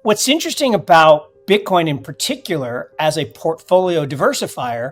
what's interesting about Bitcoin in particular as a portfolio diversifier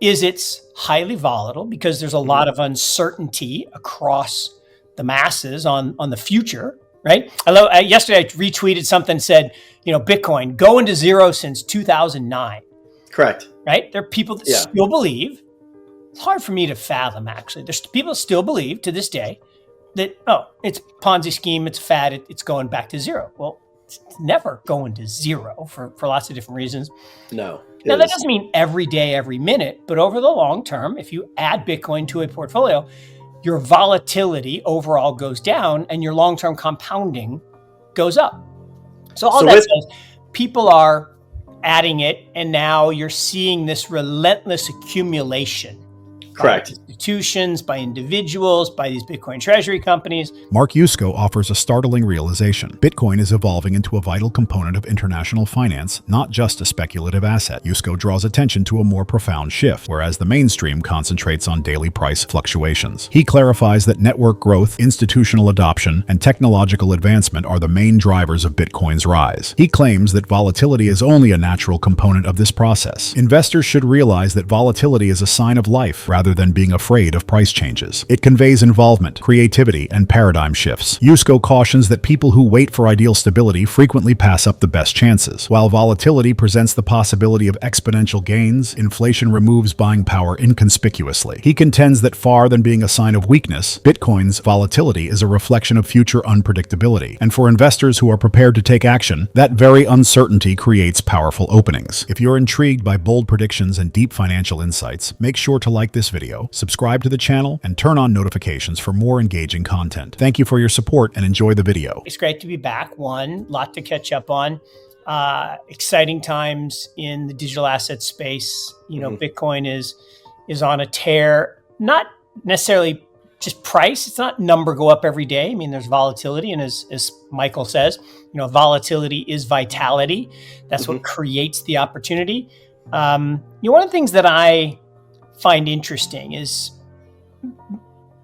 is it's highly volatile because there's a lot of uncertainty across the masses on the future, right? Yesterday I retweeted something said, Bitcoin going to zero since 2009. Correct. Right? There are people that still believe. It's hard for me to fathom, actually. There's people that still believe to this day that, it's Ponzi scheme, it's fad, it's going back to zero. Well, it's never going to zero for lots of different reasons. No. Now, that doesn't mean every day, every minute, but over the long term, if you add Bitcoin to a portfolio, your volatility overall goes down and your long-term compounding goes up. So says, people are adding it, and now you're seeing this relentless accumulation. Correct. By institutions, by individuals, by these Bitcoin Treasury companies. Mark Yusko offers a startling realization. Bitcoin is evolving into a vital component of international finance, not just a speculative asset. Yusko draws attention to a more profound shift, whereas the mainstream concentrates on daily price fluctuations. He clarifies that network growth, institutional adoption, and technological advancement are the main drivers of Bitcoin's rise. He claims that volatility is only a natural component of this process. Investors should realize that volatility is a sign of life, rather than being afraid of price changes. It conveys involvement, creativity, and paradigm shifts. Yusko cautions that people who wait for ideal stability frequently pass up the best chances. While volatility presents the possibility of exponential gains, inflation removes buying power inconspicuously. He contends that far than being a sign of weakness, Bitcoin's volatility is a reflection of future unpredictability. And for investors who are prepared to take action, that very uncertainty creates powerful openings. If you're intrigued by bold predictions and deep financial insights, make sure to like this video, subscribe to the channel, and turn on notifications for more engaging content. Thank you for your support and enjoy the video. It's great to be back. Lot to catch up on. Exciting times in the digital asset space. Bitcoin is on a tear, not necessarily just price. It's not number go up every day. I mean, there's volatility. And as Michael says, volatility is vitality. That's what creates the opportunity. One of the things that I find interesting is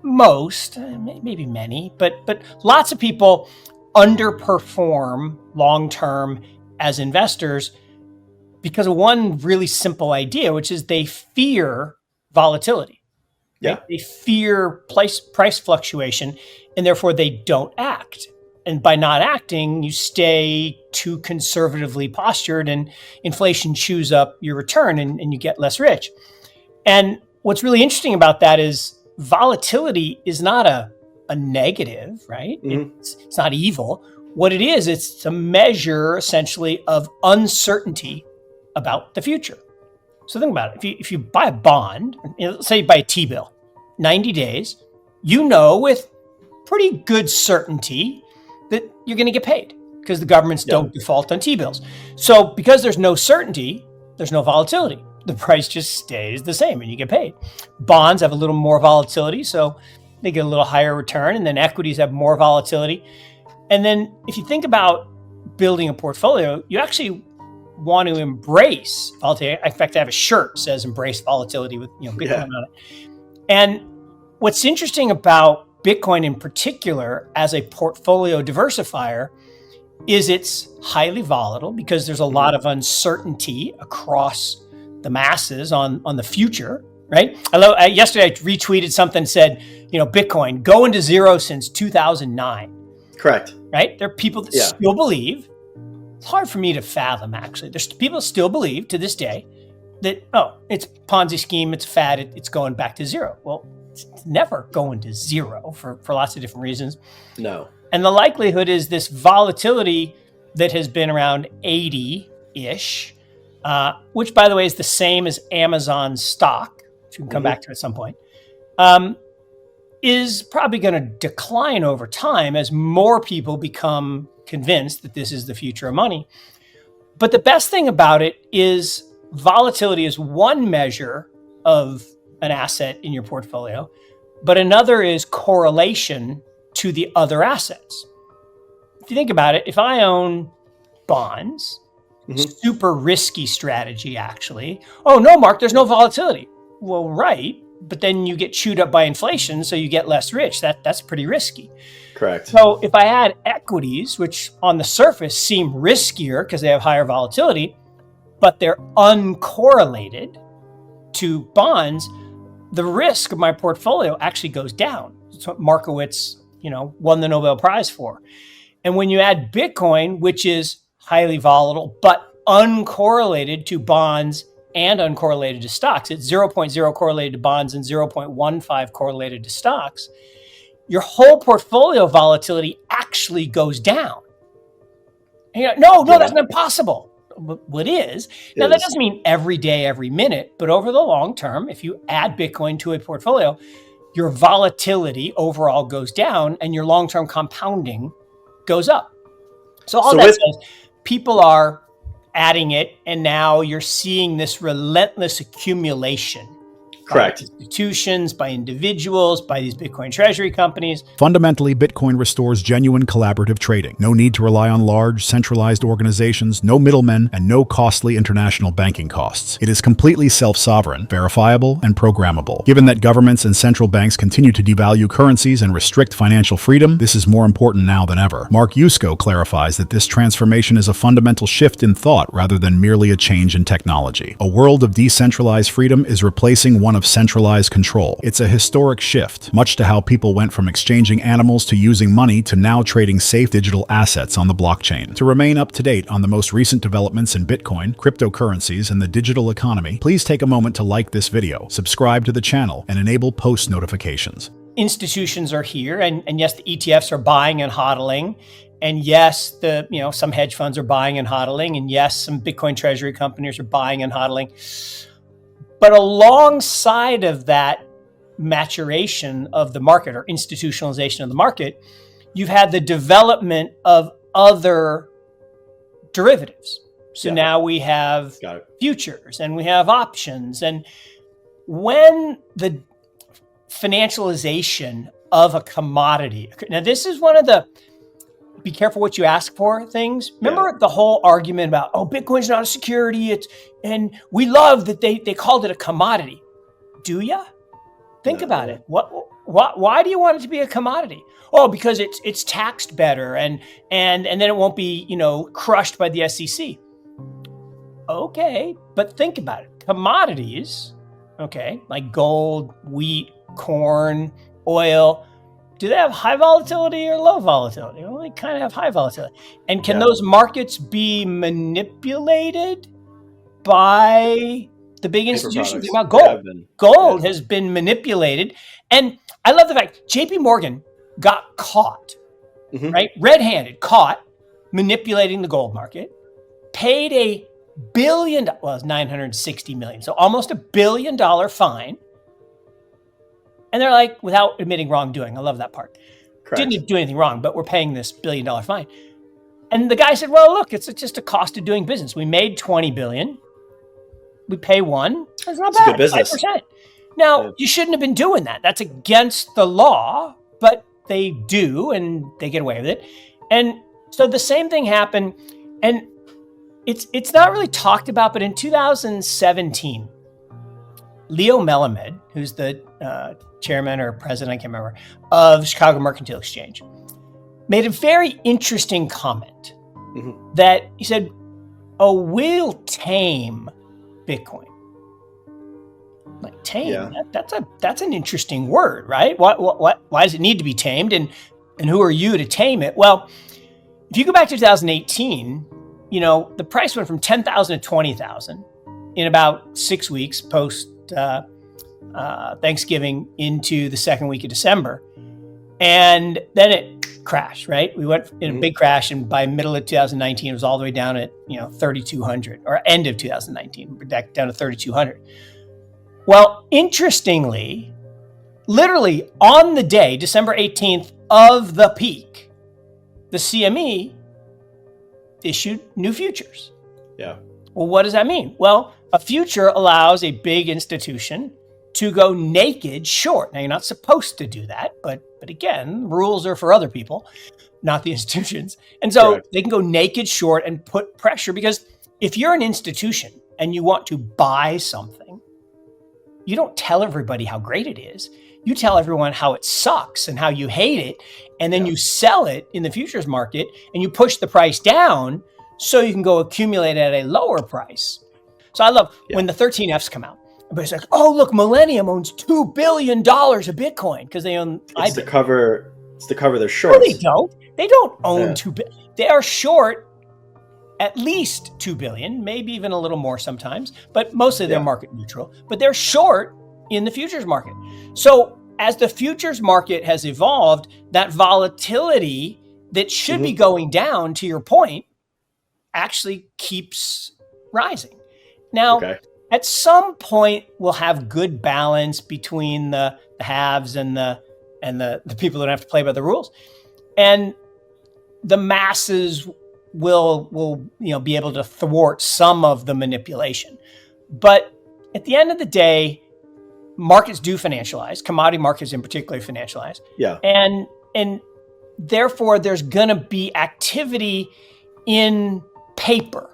maybe many, but lots of people underperform long-term as investors because of one really simple idea, which is they fear volatility. Yeah. They fear price fluctuation, and therefore they don't act. And by not acting, you stay too conservatively postured and inflation chews up your return and you get less rich. And what's really interesting about that is volatility is not a negative, right? It's not evil. What it is, it's a measure essentially of uncertainty about the future. So think about it. If you buy a bond, let's say you buy a T-bill, 90 days, with pretty good certainty that you're going to get paid because the governments don't default on T-bills. So because there's no certainty, there's no volatility. The price just stays the same and you get paid. Bonds have a little more volatility, so they get a little higher return, and then equities have more volatility. And then if you think about building a portfolio, you actually want to embrace volatility. In fact, I have a shirt that says embrace volatility with Bitcoin on it. And what's interesting about Bitcoin in particular as a portfolio diversifier is it's highly volatile because there's a lot of uncertainty across the masses on the future, right? Yesterday I retweeted something said, Bitcoin going to zero since 2009. Correct. Right? There are people that still believe. It's hard for me to fathom, actually. There's people that still believe to this day that, it's Ponzi scheme, it's fad, it's going back to zero. Well, it's never going to zero for lots of different reasons. No. And the likelihood is this volatility that has been around 80-ish, which, by the way, is the same as Amazon stock, which we can come back to at some point, is probably going to decline over time as more people become convinced that this is the future of money. But the best thing about it is volatility is one measure of an asset in your portfolio, but another is correlation to the other assets. If you think about it, if I own bonds, super risky strategy, actually. Oh, no, Mark, there's no volatility. Well, right, but then you get chewed up by inflation, so you get less rich. That's pretty risky. Correct. So if I had equities, which on the surface seem riskier because they have higher volatility, but they're uncorrelated to bonds, the risk of my portfolio actually goes down. That's what Markowitz, won the Nobel Prize for. And when you add Bitcoin, which is highly volatile, but uncorrelated to bonds and uncorrelated to stocks, it's 0.0 correlated to bonds and 0.15 correlated to stocks, your whole portfolio volatility actually goes down. And no, that's not possible. Well, it is. Now, that doesn't mean every day, every minute, but over the long term, if you add Bitcoin to a portfolio, your volatility overall goes down and your long-term compounding goes up. So that says, people are adding it, and now you're seeing this relentless accumulation. Correct. By institutions, by individuals, by these Bitcoin Treasury companies. Fundamentally, Bitcoin restores genuine collaborative trading. No need to rely on large, centralized organizations, no middlemen, and no costly international banking costs. It is completely self-sovereign, verifiable, and programmable. Given that governments and central banks continue to devalue currencies and restrict financial freedom, this is more important now than ever. Mark Yusko clarifies that this transformation is a fundamental shift in thought rather than merely a change in technology. A world of decentralized freedom is replacing one of centralized control. It's a historic shift, much to how people went from exchanging animals to using money to now trading safe digital assets on the blockchain. To remain up to date on the most recent developments in Bitcoin, cryptocurrencies, and the digital economy, please take a moment to like this video, subscribe to the channel, and enable post notifications. Institutions are here, and yes, the ETFs are buying and hodling. And yes, some hedge funds are buying and hodling. And yes, some Bitcoin Treasury companies are buying and hodling. But alongside of that maturation of the market or institutionalization of the market, you've had the development of other derivatives. So now we have futures and we have options. And when the financialization of a commodity, now this is one of the be careful what you ask for things. Remember the whole argument about, Bitcoin's not a security. And we love that they called it a commodity. Do ya? Think about it. Why do you want it to be a commodity? Oh, because it's taxed better and then it won't be, crushed by the SEC. Okay, but think about it. Commodities, like gold, wheat, corn, oil, do they have high volatility or low volatility? Well, they kind of have high volatility. And can those markets be manipulated by the big institutions? Think about gold. Gold has been manipulated. And I love the fact JP Morgan got caught, right? Red-handed, caught manipulating the gold market, paid $1 billion, well, it's $960 million. So almost $1 billion fine. And they're like, without admitting wrongdoing. I love that part. Correct. Didn't do anything wrong, but we're paying this $1 billion fine. And the guy said, well, look, it's just a cost of doing business. We made $20 billion. We pay $1. That's not bad. Good business. 5%. Now, you shouldn't have been doing that. That's against the law, but they do, and they get away with it. And so the same thing happened. And it's not really talked about, but in 2017, Leo Melamed, who's the chairman or president, I can't remember, of Chicago Mercantile Exchange, made a very interesting comment that he said, we'll tame Bitcoin. Like tame, that's an interesting word, right? Why does it need to be tamed? And who are you to tame it? Well, if you go back to 2018, the price went from 10,000 to 20,000 in about 6 weeks post Thanksgiving into the second week of December. And then it crashed, right? We went in a big crash, and by middle of 2019, it was all the way down at 3,200, or end of 2019, down to 3,200. Well, interestingly, literally on the day, December 18th of the peak, the CME issued new futures. Yeah. Well, what does that mean? Well, a future allows a big institution to go naked short. Now, you're not supposed to do that, but again, rules are for other people, not the institutions. And so they can go naked short and put pressure, because if you're an institution and you want to buy something, you don't tell everybody how great it is. You tell everyone how it sucks and how you hate it. And then you sell it in the futures market and you push the price down so you can go accumulate at a lower price. So I love when the 13Fs come out. Everybody's like, oh, look, Millennium owns $2 billion of Bitcoin because they own It's IBIT. to cover their No, shorts. they don't. They don't own $2 billion. They are short at least $2 billion, maybe even a little more sometimes, but mostly they're market neutral. But they're short in the futures market. So as the futures market has evolved, that volatility that should be going down, to your point, actually keeps rising. Now, at some point, we'll have good balance between the haves and the people that don't have to play by the rules, and the masses will be able to thwart some of the manipulation. But at the end of the day, markets do financialize. Commodity markets in particular financialize. Yeah. And therefore, there's going to be activity in paper.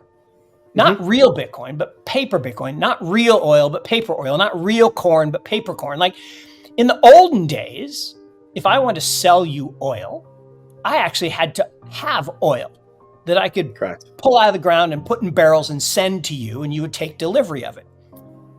Not real Bitcoin, but paper Bitcoin. Not real oil, but paper oil. Not real corn, but paper corn. Like in the olden days, if I wanted to sell you oil, I actually had to have oil that I could pull out of the ground and put in barrels and send to you, and you would take delivery of it.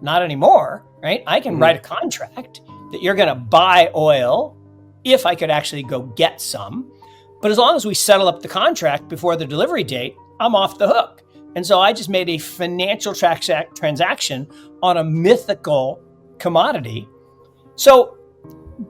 Not anymore, right? I can write a contract that you're going to buy oil if I could actually go get some. But as long as we settle up the contract before the delivery date, I'm off the hook. And so I just made a financial transaction on a mythical commodity. So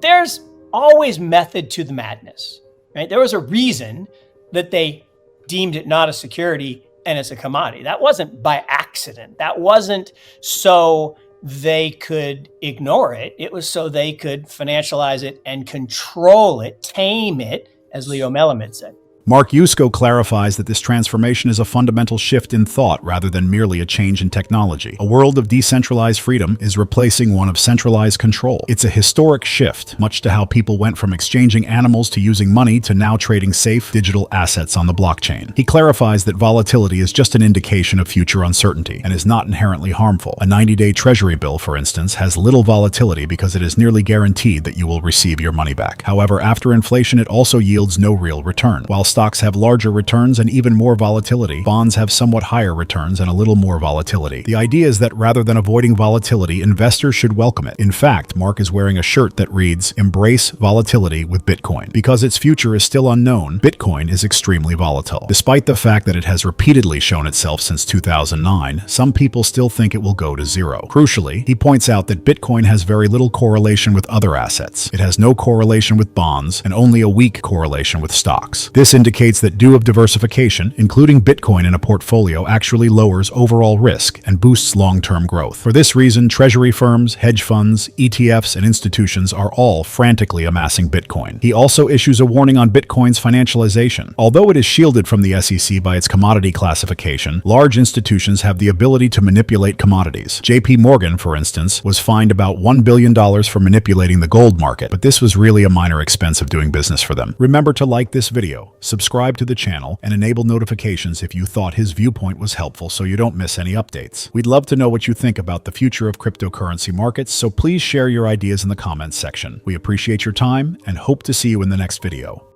there's always method to the madness, right? There was a reason that they deemed it not a security and it's a commodity. That wasn't by accident. That wasn't so they could ignore it. It was so they could financialize it and control it, tame it, as Leo Melamed said. Mark Yusko clarifies that this transformation is a fundamental shift in thought rather than merely a change in technology. A world of decentralized freedom is replacing one of centralized control. It's a historic shift, much to how people went from exchanging animals to using money to now trading safe digital assets on the blockchain. He clarifies that volatility is just an indication of future uncertainty and is not inherently harmful. A 90-day Treasury bill, for instance, has little volatility because it is nearly guaranteed that you will receive your money back. However, after inflation, it also yields no real return. While stocks have larger returns and even more volatility, bonds have somewhat higher returns and a little more volatility. The idea is that rather than avoiding volatility, investors should welcome it. In fact, Mark is wearing a shirt that reads, "Embrace volatility with Bitcoin." Because its future is still unknown, Bitcoin is extremely volatile. Despite the fact that it has repeatedly shown itself since 2009, some people still think it will go to zero. Crucially, he points out that Bitcoin has very little correlation with other assets. It has no correlation with bonds and only a weak correlation with stocks. This indicates that due of diversification, including Bitcoin in a portfolio actually lowers overall risk and boosts long-term growth. For this reason, treasury firms, hedge funds, ETFs, and institutions are all frantically amassing Bitcoin. He also issues a warning on Bitcoin's financialization. Although it is shielded from the SEC by its commodity classification, large institutions have the ability to manipulate commodities. JP Morgan, for instance, was fined about $1 billion for manipulating the gold market, but this was really a minor expense of doing business for them. Remember to like this video, subscribe to the channel, and enable notifications if you thought his viewpoint was helpful so you don't miss any updates. We'd love to know what you think about the future of cryptocurrency markets, so please share your ideas in the comments section. We appreciate your time and hope to see you in the next video.